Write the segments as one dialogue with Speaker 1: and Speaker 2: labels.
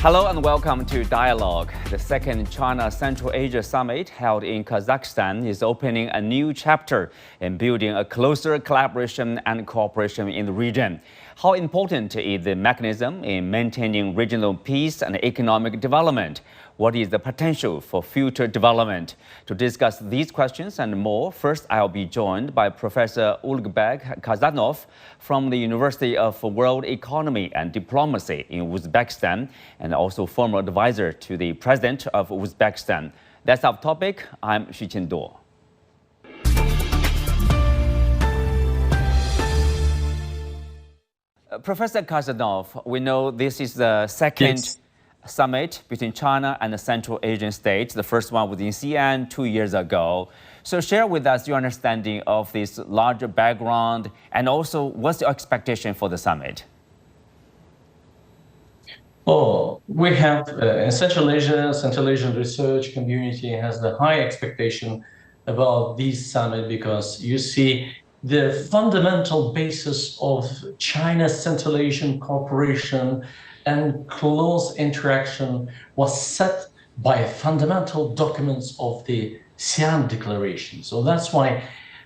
Speaker 1: Hello and welcome to Dialogue. The second China Central Asia Summit held in Kazakhstan is opening a new chapter in building a closer collaboration and cooperation in the region. How important is the mechanism in maintaining regional peace and economic development? What is the potential for future development? To discuss these questions and more, first I'll be joined by Professor Ulugbek Khasanov from the University of World Economy and Diplomacy in Uzbekistan and also former advisor to the President of Uzbekistan. That's our topic. I'm Xu Qinduo. Professor Khasanov, we know this is the second summit between China and the Central Asian states. The first one was in Xi'an 2 years ago. So share with us your understanding of this larger background and also what's your expectation for the summit?
Speaker 2: Oh, we have in Central Asian research community has the high expectation about this summit because you see the fundamental basis of China's Central Asian cooperation and close interaction was set by fundamental documents of the Xi'an Declaration. So that's why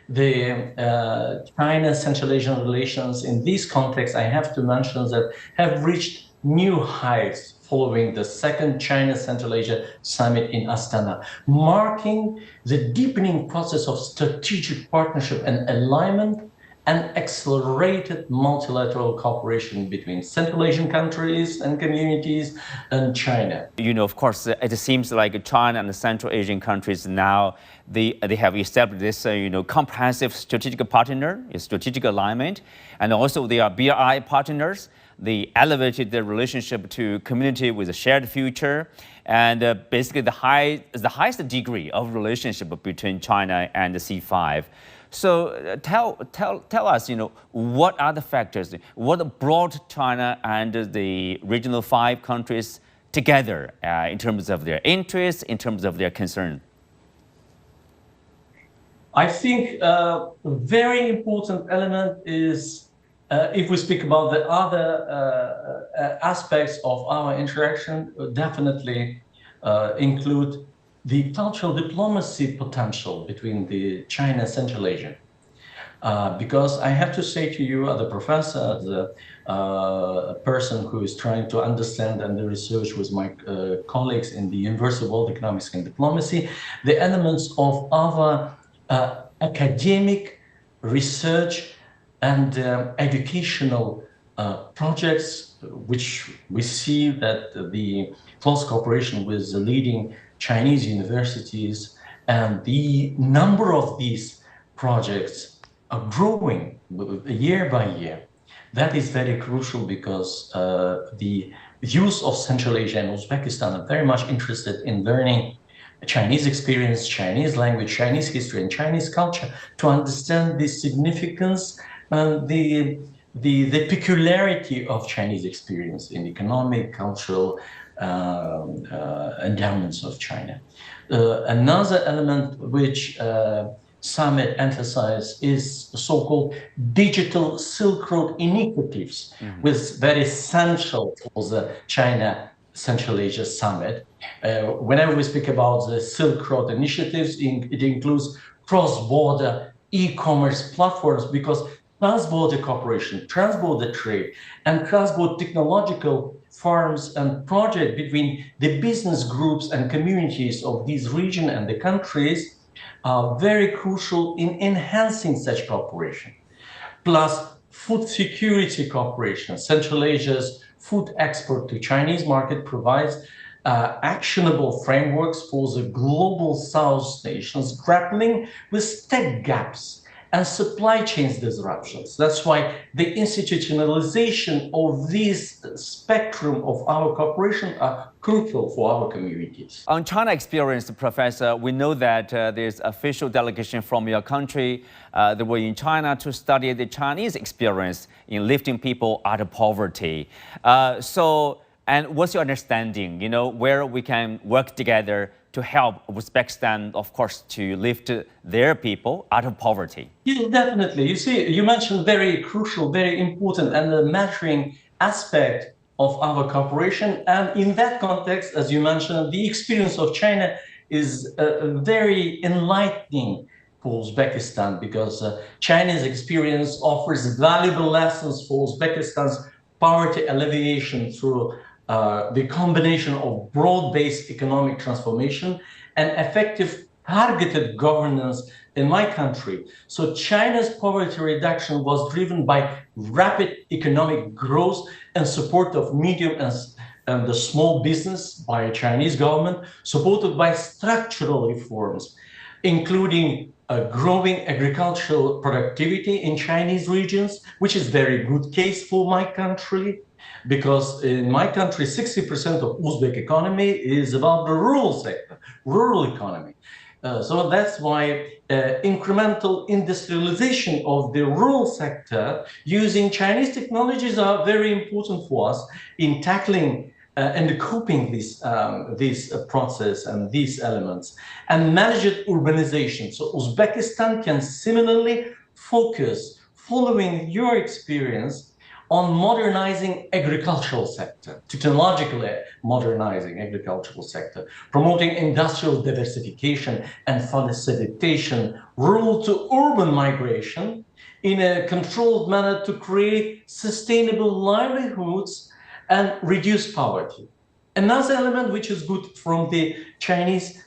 Speaker 2: the China-Central Asian relations in this context, I have to mention that have reached new heights following the second China-Central Asia Summit in Astana, marking the deepening process of strategic partnership and alignment and accelerated multilateral cooperation between Central Asian countries and communities and China.
Speaker 1: You know, of course, it seems like China and the Central Asian countries now, they have established this, comprehensive strategic partner, strategic alignment, and also they are BRI partners. They elevated their relationship to community with a shared future, and basically the highest degree of relationship between China and the C5. So tell us, what are the factors, what brought China and the regional 5 countries together in terms of their interests, in terms of their concern?
Speaker 2: I think a very important element is if we speak about the other aspects of our interaction, definitely include the cultural diplomacy potential between the China and Central Asia. Because I have to say to you, as a professor, as a person who is trying to understand and the research with my colleagues in the University of World Economics and Diplomacy, the elements of our academic research and educational projects, which we see that the close cooperation with the leading Chinese universities and the number of these projects are growing year by year. That is very crucial because the youth of Central Asia and Uzbekistan are very much interested in learning Chinese experience, Chinese language, Chinese history, and Chinese culture to understand the significance and the peculiarity of Chinese experience in economic, cultural endowments of China. Another element which summit emphasized is so-called digital Silk Road initiatives, which is very essential for the China Central Asia Summit. Whenever we speak about the Silk Road initiatives, it includes cross-border e-commerce platforms because cross-border cooperation, transborder trade, and cross-border technological farms and projects between the business groups and communities of this region and the countries are very crucial in enhancing such cooperation. Plus, food security cooperation. Central Asia's food export to Chinese market provides actionable frameworks for the global South nations grappling with tech gaps and supply chain disruptions. That's why the institutionalization of this spectrum of our cooperation are crucial for our communities.
Speaker 1: On China experience, Professor, we know that there's official delegation from your country that were in China to study the Chinese experience in lifting people out of poverty. And what's your understanding, where we can work together to help Uzbekistan, of course, to lift their people out of poverty?
Speaker 2: Yeah, definitely. You see, you mentioned very crucial, very important and the measuring aspect of our cooperation. And in that context, as you mentioned, the experience of China is very enlightening for Uzbekistan, because China's experience offers valuable lessons for Uzbekistan's poverty alleviation through the combination of broad-based economic transformation and effective targeted governance in my country. So China's poverty reduction was driven by rapid economic growth and support of medium and the small business by Chinese government, supported by structural reforms, including a growing agricultural productivity in Chinese regions, which is very good case for my country, because in my country, 60% of Uzbek economy is about the rural sector, rural economy. So that's why incremental industrialization of the rural sector using Chinese technologies are very important for us in tackling and coping this process and these elements, and managed urbanization. So Uzbekistan can similarly focus, following your experience, on modernizing agricultural sector, technologically modernizing agricultural sector, promoting industrial diversification and facilitation, rural to urban migration in a controlled manner to create sustainable livelihoods and reduce poverty. Another element which is good from the Chinese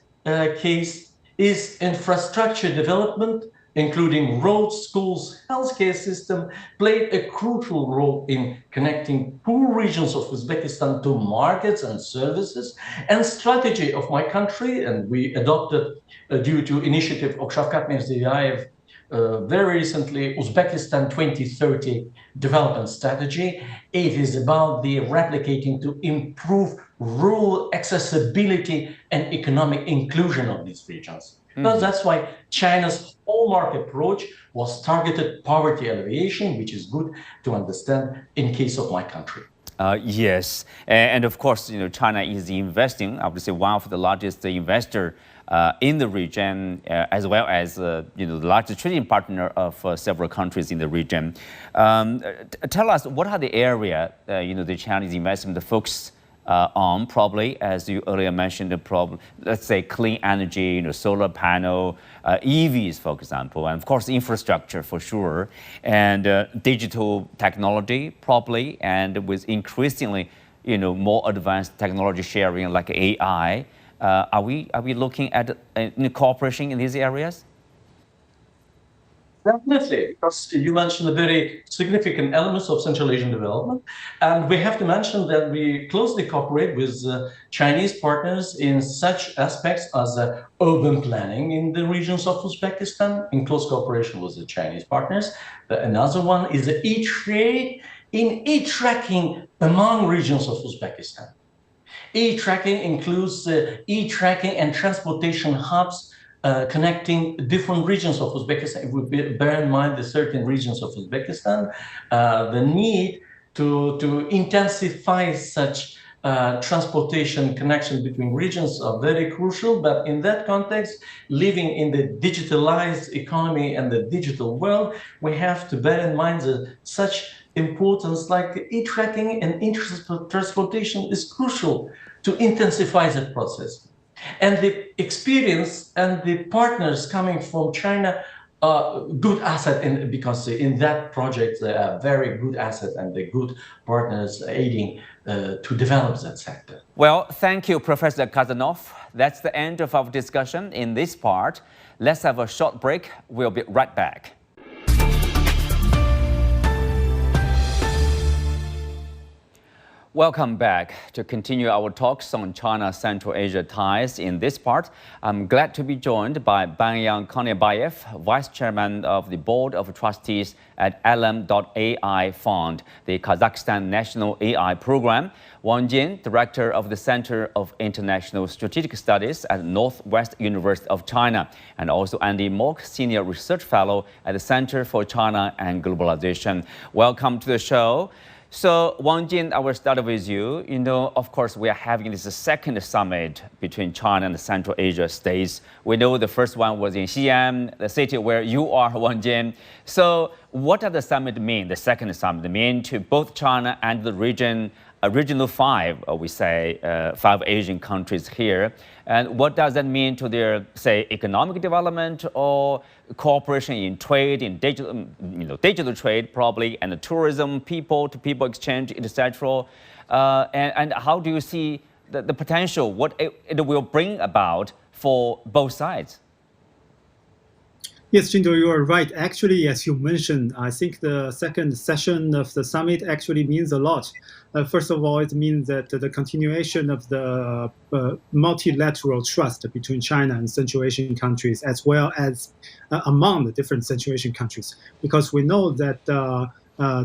Speaker 2: case is infrastructure development, including roads, schools, healthcare system, played a crucial role in connecting poor regions of Uzbekistan to markets and services. And strategy of my country, and we adopted due to initiative of Shavkat Mirziyoyev very recently, Uzbekistan 2030 development strategy. It is about the replicating to improve rural accessibility and economic inclusion of these regions. So that's why China's hallmark approach was targeted poverty alleviation, which is good to understand in case of my country.
Speaker 1: Yes, and of course, China is investing, I would say one of the largest investor in the region, as well as the largest trading partner of several countries in the region. Tell us, what are the area the Chinese investment focus on? Probably, as you earlier mentioned, let's say clean energy, solar panel, EVs, for example, and of course infrastructure for sure, and digital technology probably, and with increasingly more advanced technology sharing like AI. Are we looking at cooperation in these areas?
Speaker 2: Definitely, because you mentioned the very significant elements of Central Asian development. And we have to mention that we closely cooperate with Chinese partners in such aspects as urban planning in the regions of Uzbekistan, in close cooperation with the Chinese partners. Another one is the e-trade in e-tracking among regions of Uzbekistan. E-tracking includes e-tracking and transportation hubs connecting different regions of Uzbekistan. If we bear in mind the certain regions of Uzbekistan, the need to intensify such transportation connection between regions are very crucial. But in that context, living in the digitalized economy and the digital world, we have to bear in mind that such importance like e-tracking and transportation is crucial to intensify that process. And the experience and the partners coming from China are good asset, because in that project they are very good asset and the good partners aiding to develop that sector.
Speaker 1: Well, thank you, Professor Khasanov. That's the end of our discussion in this part. Let's have a short break. We'll be right back. Welcome back to continue our talks on China-Central Asia ties. In this part, I'm glad to be joined by Bayan Konirbayev, Vice Chairman of the Board of Trustees at Alem.AI Fund, the Kazakhstan National AI program, Wang Jin, Director of the Center of International Strategic Studies at Northwest University of China, and also Andy Mock, Senior Research Fellow at the Center for China and Globalization. Welcome to the show. So, Wang Jin, I will start with you. Of course, we are having this second summit between China and the Central Asia states. We know the first one was in Xi'an, the city where you are, Wang Jin. So, what does the summit mean, the second summit, mean to both China and the region? original five, we say, five Asian countries here. And what does that mean to their, say, economic development or cooperation in trade, in digital trade probably, and the tourism, people-to-people exchange, etc. And how do you see the potential, what it will bring about for both sides?
Speaker 3: Yes, Jindo, you are right. Actually, as you mentioned, I think the second session of the summit actually means a lot. First of all, it means that the continuation of the multilateral trust between China and Central Asian countries, as well as among the different Central Asian countries, because we know that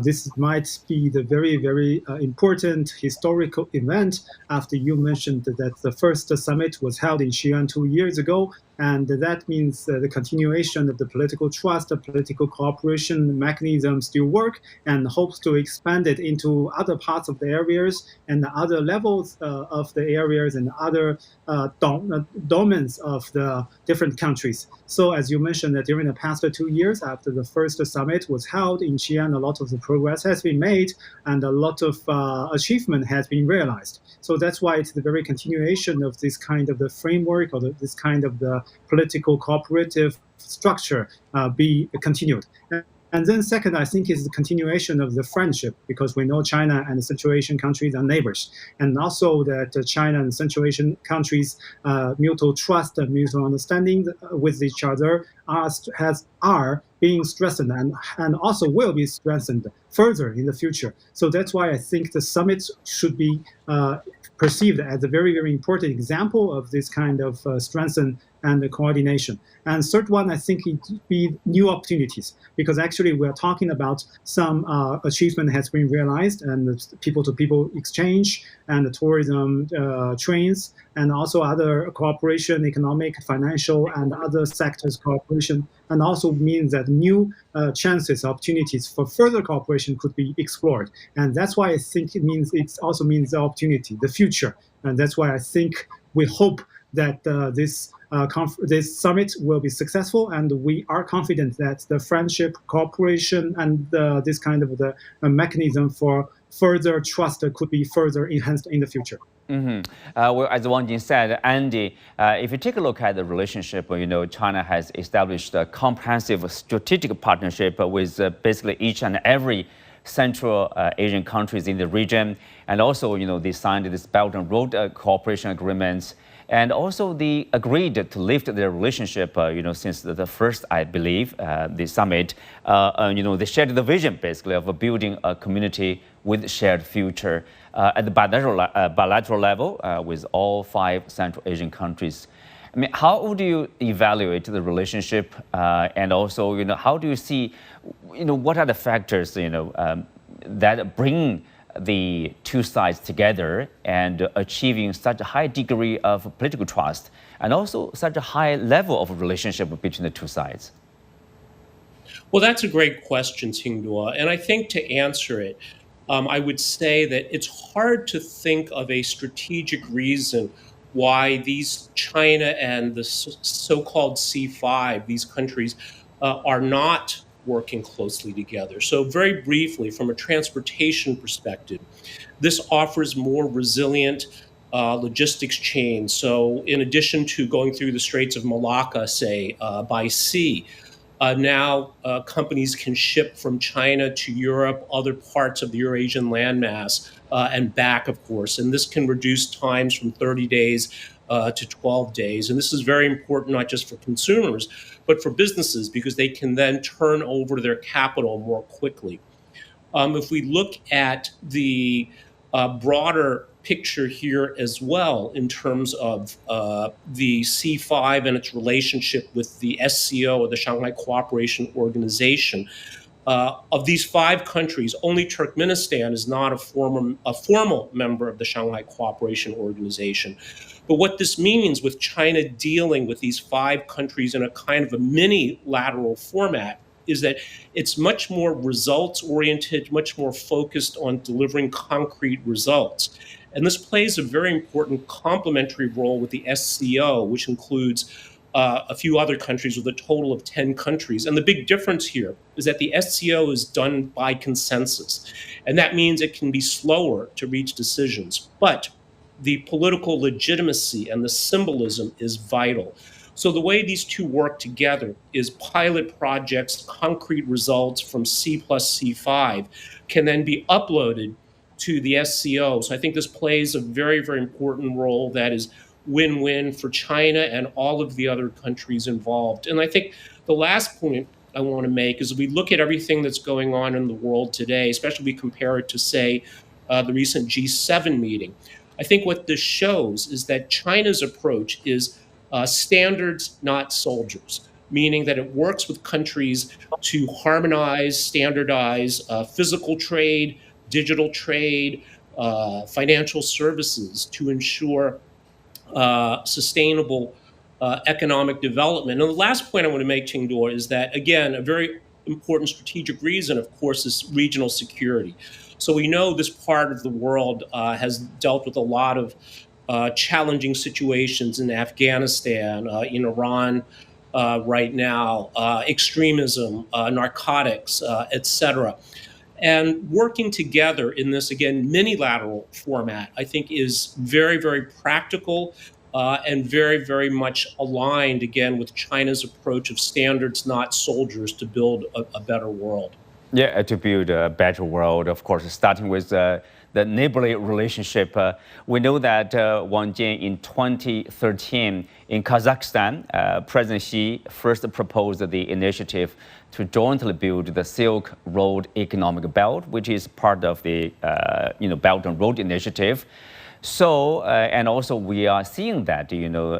Speaker 3: this might be the very, very important historical event after you mentioned that the first summit was held in Xi'an 2 years ago. And that means the continuation of the political trust, the political cooperation mechanism still work, and hopes to expand it into other parts of the areas and the other levels of the areas and other domains of the different countries. So as you mentioned, that during the past 2 years after the first summit was held in Xi'an, a lot of the progress has been made and a lot of achievement has been realized. So that's why it's the very continuation of this kind of the framework or this kind of the political cooperative structure be continued. And then second, I think, is the continuation of the friendship, because we know China and the Central Asian countries are neighbors. And also that China and Central Asian countries' mutual trust and mutual understanding with each other are being strengthened and also will be strengthened further in the future. So that's why I think the summit should be perceived as a very, very important example of this kind of strengthen and the coordination. And third one, I think it would be new opportunities, because actually we're talking about some achievement has been realized, and the people-to-people exchange and the tourism trains, and also other cooperation, economic, financial, and other sectors cooperation, and also means that new chances, opportunities for further cooperation could be explored. And that's why I think it also means the opportunity, the future. And that's why I think we hope that this summit will be successful, and we are confident that the friendship, cooperation, and this kind of the mechanism for further trust could be further enhanced in the future.
Speaker 1: Well, as Wang Jin said, Andy, if you take a look at the relationship, China has established a comprehensive strategic partnership with basically each and every Central Asian countries in the region, and also, they signed this Belt and Road cooperation agreements. And also they agreed to lift their relationship, since the first, I believe, the summit. They shared the vision, basically, of building a community with shared future at the bilateral level with all five Central Asian countries. I mean, how would you evaluate the relationship? And also, how do you see, what are the factors, that bring the two sides together and achieving such a high degree of political trust and also such a high level of relationship between the two sides?
Speaker 4: Well, that's a great question, Qingduo. And I think to answer it, I would say that it's hard to think of a strategic reason why these China and the so-called C5, these countries, are not working closely together. So very briefly, from a transportation perspective, this offers more resilient logistics chains. So in addition to going through the Straits of Malacca, say, by sea, now companies can ship from China to Europe, other parts of the Eurasian landmass, and back, of course. And this can reduce times from 30 days to 12 days. And this is very important, not just for consumers, but for businesses, because they can then turn over their capital more quickly. If we look at the broader picture here as well, in terms of the C5 and its relationship with the SCO, or the Shanghai Cooperation Organization, of these five countries, only Turkmenistan is not a formal member of the Shanghai Cooperation Organization. But what this means with China dealing with these five countries in a kind of a mini-lateral format is that it's much more results-oriented, much more focused on delivering concrete results. And this plays a very important complementary role with the SCO, which includes a few other countries with a total of 10 countries. And the big difference here is that the SCO is done by consensus. And that means it can be slower to reach decisions. But the political legitimacy and the symbolism is vital. So the way these two work together is pilot projects, concrete results from C+C5 can then be uploaded to the SCO. So I think this plays a very, very important role that is win-win for China and all of the other countries involved. And I think the last point I want to make is we look at everything that's going on in the world today, especially we compare it to, say, the recent G7 meeting. I think what this shows is that China's approach is standards, not soldiers, meaning that it works with countries to harmonize, standardize physical trade, digital trade, financial services to ensure sustainable economic development. And the last point I want to make, Qingduo, is that, again, a very important strategic reason, of course, is regional security. So we know this part of the world has dealt with a lot of challenging situations in Afghanistan, in Iran right now, extremism, narcotics, etc. And working together in this, again, minilateral format, I think is very, very practical and very, very much aligned, again, with China's approach of standards, not soldiers, to build a better world.
Speaker 1: Yeah, to build a better world, of course, starting with the neighborly relationship. We know that Wang Jin in 2013 in Kazakhstan, President Xi first proposed the initiative to jointly build the Silk Road Economic Belt, which is part of the Belt and Road Initiative. So, and also we are seeing that,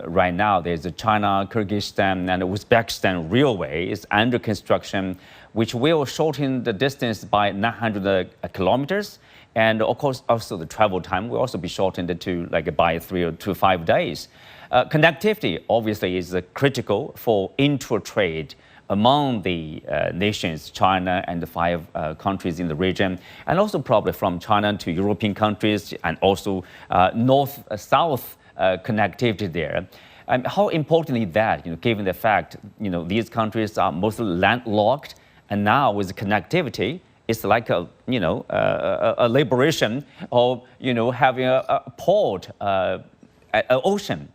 Speaker 1: right now there's a China, Kyrgyzstan, and Uzbekistan railway is under construction, which will shorten the distance by 900 kilometers. And of course, also the travel time will also be shortened to by 3 to 5 days. Connectivity obviously is critical for intra-trade among the nations, China and the 5 countries in the region, and also probably from China to European countries, and also north-south connectivity there. How important is that, given the fact, these countries are mostly landlocked, and now with connectivity, it's like a liberation of, having a port, an ocean.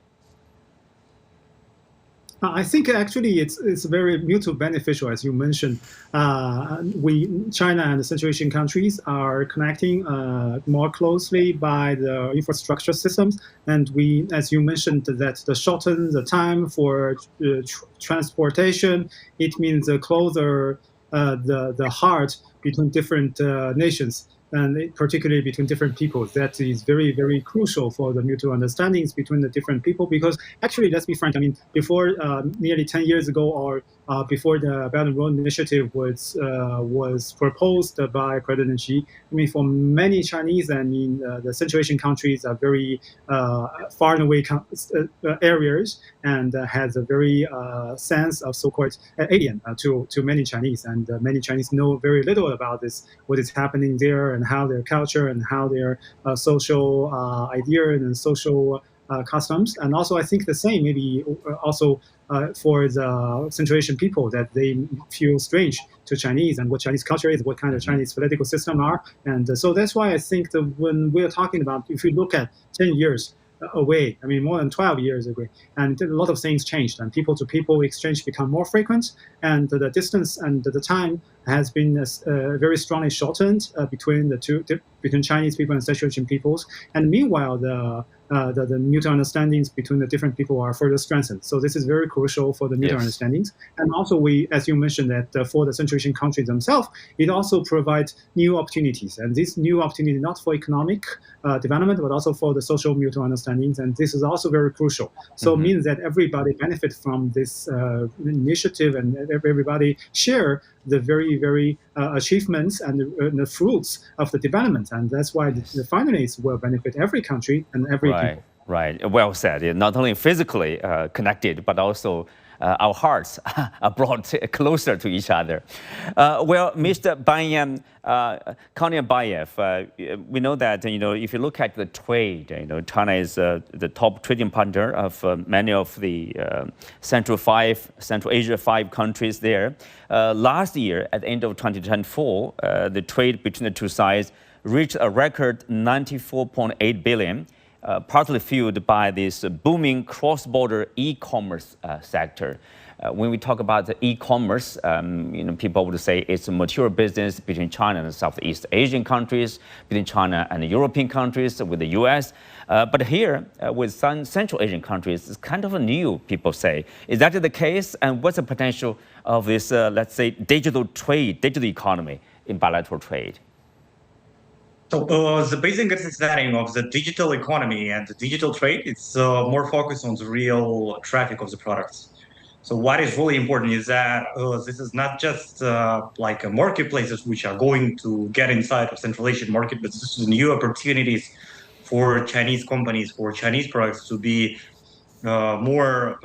Speaker 3: I think actually it's very mutually beneficial, as you mentioned. China and the Central Asian countries are connecting more closely by the infrastructure systems, and we, as you mentioned, that the shorten the time for transportation. It means closer the heart between different nations, and particularly between different peoples. That is very, very crucial for the mutual understandings between the different people. Because actually, let's be frank, before nearly 10 years ago, or before the Belt and Road Initiative was proposed by President Xi, for many Chinese, the Central Asian countries are very far and away areas, and has a very sense of so-called alien to many Chinese, and many Chinese know very little about this, what is happening there, and how their culture and how their social ideas and social customs. And also, I think the same maybe also for the Central Asian people, that they feel strange to Chinese and what Chinese culture is, what kind of Chinese political system are. And so that's why I think that when we're talking about, if you look at 10 years away, more than 12 years away, and a lot of things changed, and people-to-people exchange become more frequent, and the distance and the time has been very strongly shortened between between Chinese people and Central Asian peoples. And meanwhile, the mutual understandings between the different people are further strengthened. So this is very crucial for the mutual understandings. And also, as you mentioned, that for the Central Asian countries themselves, it also provides new opportunities. And this new opportunity not for economic development, but also for the social mutual understandings. And this is also very crucial. So it means that everybody benefits from this initiative, and everybody share the very, very achievements and the fruits of the development. And that's why finally it will benefit every country and every people.
Speaker 1: Right. Well said. Yeah, not only physically connected, but also our hearts are brought closer to each other. Well, Mr. Bayan Konirbayev, we know that if you look at the trade, China is the top trading partner of many of the Central Asia 5 countries there. Last year, at the end of 2024, the trade between the two sides reached a record 94.8 billion. Partly fueled by this booming cross-border e-commerce sector. When we talk about the e-commerce, people would say it's a mature business between China and Southeast Asian countries, between China and European countries, with the U.S. But here, with some Central Asian countries, it's kind of a new, people say. Is that the case? And what's the potential of this, let's say, digital trade, digital economy in bilateral trade?
Speaker 5: So the basic understanding of the digital economy and the digital trade, it's more focused on the real traffic of the products. So what is really important is that this is not just like a marketplaces which are going to get inside of Central Asian market, but this is new opportunities for Chinese companies, for Chinese products to be more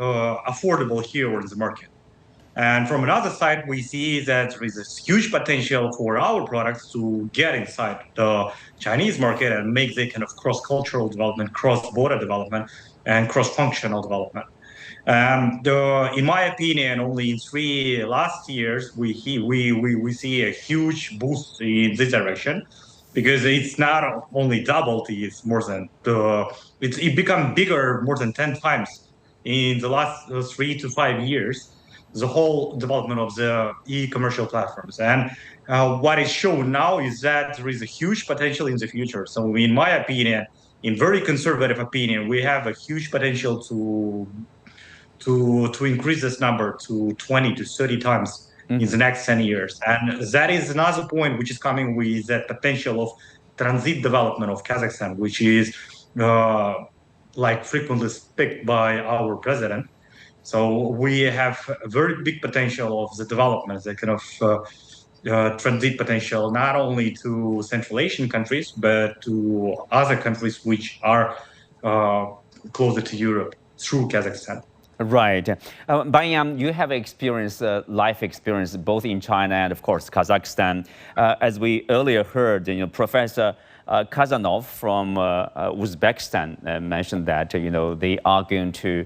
Speaker 5: affordable here in the market. And from another side, we see that there is a huge potential for our products to get inside the Chinese market and make the kind of cross-cultural development, cross-border development, and cross-functional development. And in my opinion, only in last years, we see a huge boost in this direction, because it's not only doubled, it's more than it become bigger more than 10 times in the last 3 to 5 years. The whole development of the e-commercial platforms. And what is shown now is that there is a huge potential in the future. So in my opinion, in very conservative opinion, we have a huge potential to increase this number to 20 to 30 times in the next 10 years. And that is another point which is coming with that potential of transit development of Kazakhstan, which is like frequently picked by our president. So we have a very big potential of the development, the kind of transit potential, not only to Central Asian countries, but to other countries which are closer to Europe through Kazakhstan.
Speaker 1: Right. Bayan, you have life experience both in China and, of course, Kazakhstan. As we earlier heard, Professor Khasanov from Uzbekistan mentioned that they are going to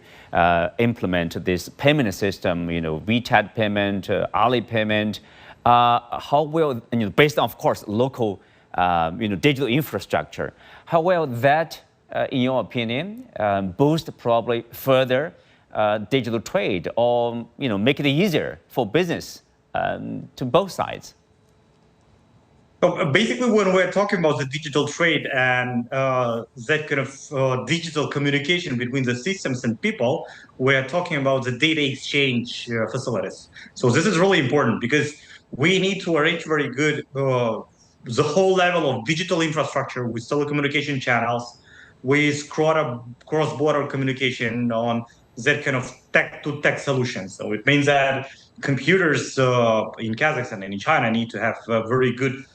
Speaker 1: implement this payment system, WeChat payment, Ali payment. How will, based on, of course, local digital infrastructure, how will that, in your opinion, boost probably further digital trade, or make it easier for business to both sides?
Speaker 5: So basically, when we're talking about the digital trade and that kind of digital communication between the systems and people, we're talking about the data exchange facilities. So this is really important, because we need to arrange very good the whole level of digital infrastructure with telecommunication channels, with cross-border communication on that kind of tech-to-tech solutions. So it means that computers in Kazakhstan and in China need to have a very good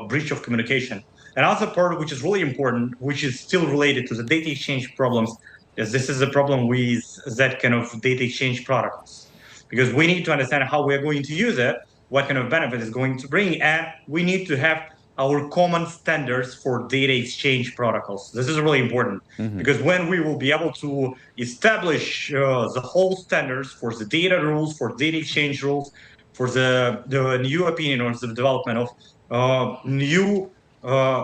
Speaker 5: breach of communication. Another part which is really important, which is still related to the data exchange problems, is this is a problem with that kind of data exchange products. Because we need to understand how we're going to use it, what kind of benefit it's going to bring, and we need to have our common standards for data exchange protocols. This is really important, because when we will be able to establish the whole standards for the data rules, for data exchange rules, for the new opinion or the development of new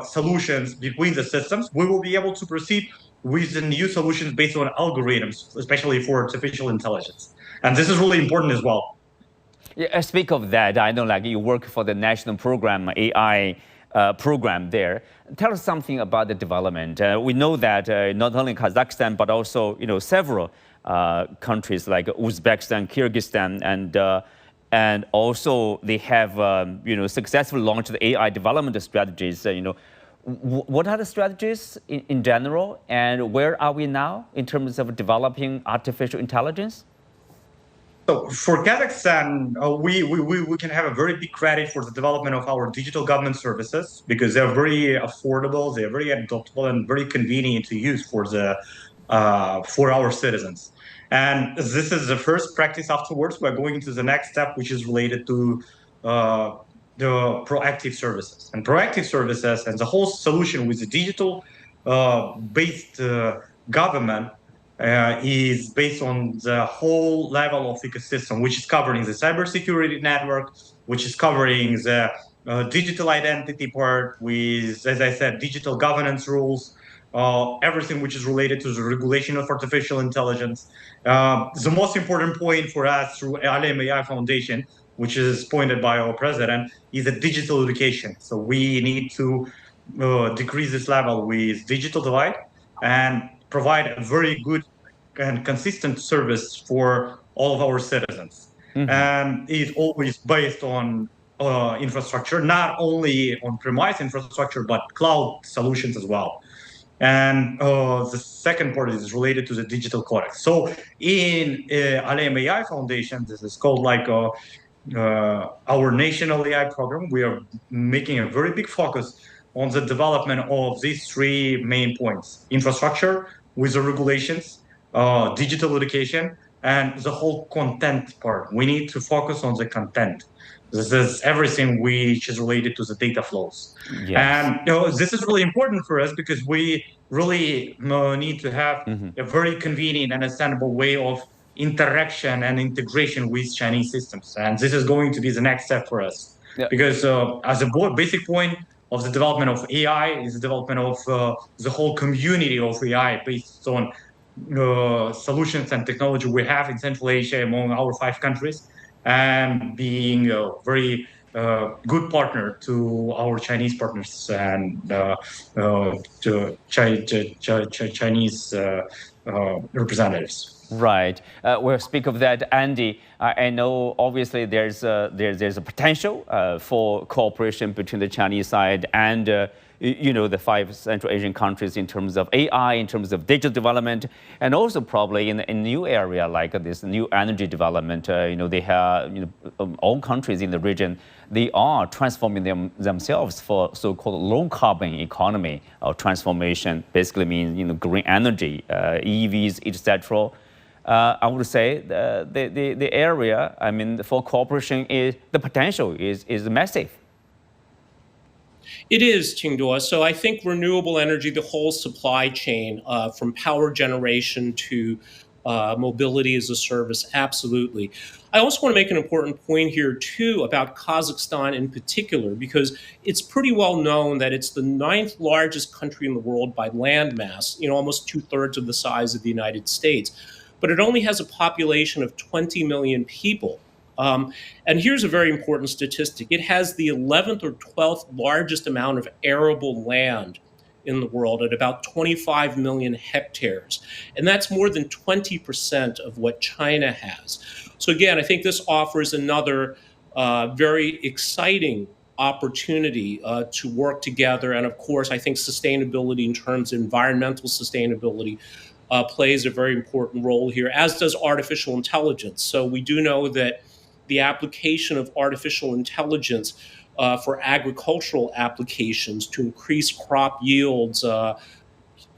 Speaker 5: solutions between the systems, we will be able to proceed with the new solutions based on algorithms, especially for artificial intelligence. And this is really important as well.
Speaker 1: Yeah, speak of that, I know you work for the national program, AI program there. Tell us something about the development. We know that not only Kazakhstan, but also several countries like Uzbekistan, Kyrgyzstan, and also they have successfully launched the AI development strategies. What are the strategies in general, and where are we now in terms of developing artificial intelligence?
Speaker 5: So for Kazakhstan, we can have a very big credit for the development of our digital government services, because they're very affordable, they're very adoptable, and very convenient to use for the for our citizens. And this is the first practice. Afterwards, we're going to the next step, which is related to the proactive services. And proactive services and the whole solution with the digital based government is based on the whole level of ecosystem, which is covering the cybersecurity network, which is covering the digital identity part with, as I said, digital governance rules, everything which is related to the regulation of artificial intelligence. The most important point for us through Alem.AI Foundation, which is pointed by our president, is the digital education. So we need to decrease this level with digital divide and provide a very good and consistent service for all of our citizens. And it's always based on infrastructure, not only on premise infrastructure, but cloud solutions as well. And the second part is related to the digital codex. So in Alem.AI Foundation, this is called like our national AI program. We are making a very big focus on the development of these three main points: infrastructure with the regulations, digital education, and the whole content part. We need to focus on the content. This is everything which is related to the data flows.
Speaker 1: Yes.
Speaker 5: And this is really important for us because we really need to have a very convenient and understandable way of interaction and integration with Chinese systems. And this is going to be the next step for us. Yeah. Because as a basic point of the development of AI is the development of the whole community of AI based on solutions and technology we have in Central Asia among our 5 countries, and being a very good partner to our Chinese partners and to Chinese representatives.
Speaker 1: Right. We'll speak of that, Andy. I know obviously there's a potential for cooperation between the Chinese side and the 5 Central Asian countries in terms of AI, in terms of digital development, and also probably in a new area like this new energy development. They have all countries in the region, they are transforming themselves for so-called low carbon economy or transformation. Basically means green energy, EVs, etc. I would say the area, for cooperation is the potential is massive.
Speaker 4: It is, Qingduo. So I think renewable energy, the whole supply chain, from power generation to mobility as a service, absolutely. I also want to make an important point here, too, about Kazakhstan in particular, because it's pretty well known that it's the 9th largest country in the world by land mass, almost 2/3 of the size of the United States. But it only has a population of 20 million people. And here's a very important statistic. It has the 11th or 12th largest amount of arable land in the world at about 25 million hectares. And that's more than 20% of what China has. So again, I think this offers another very exciting opportunity to work together. And of course, I think sustainability in terms of environmental sustainability plays a very important role here, as does artificial intelligence. So we do know that the application of artificial intelligence for agricultural applications to increase crop yields,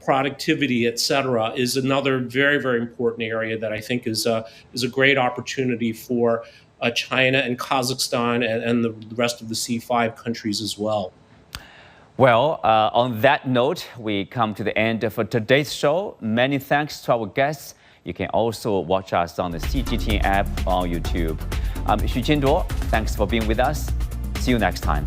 Speaker 4: productivity, et cetera, is another very, very important area that I think is a great opportunity for China and Kazakhstan and the rest of the C5 countries as well.
Speaker 1: Well, on that note, we come to the end of today's show. Many thanks to our guests. You can also watch us on the CGTN app on YouTube. I'm Xu Qingduo. Thanks for being with us. See you next time.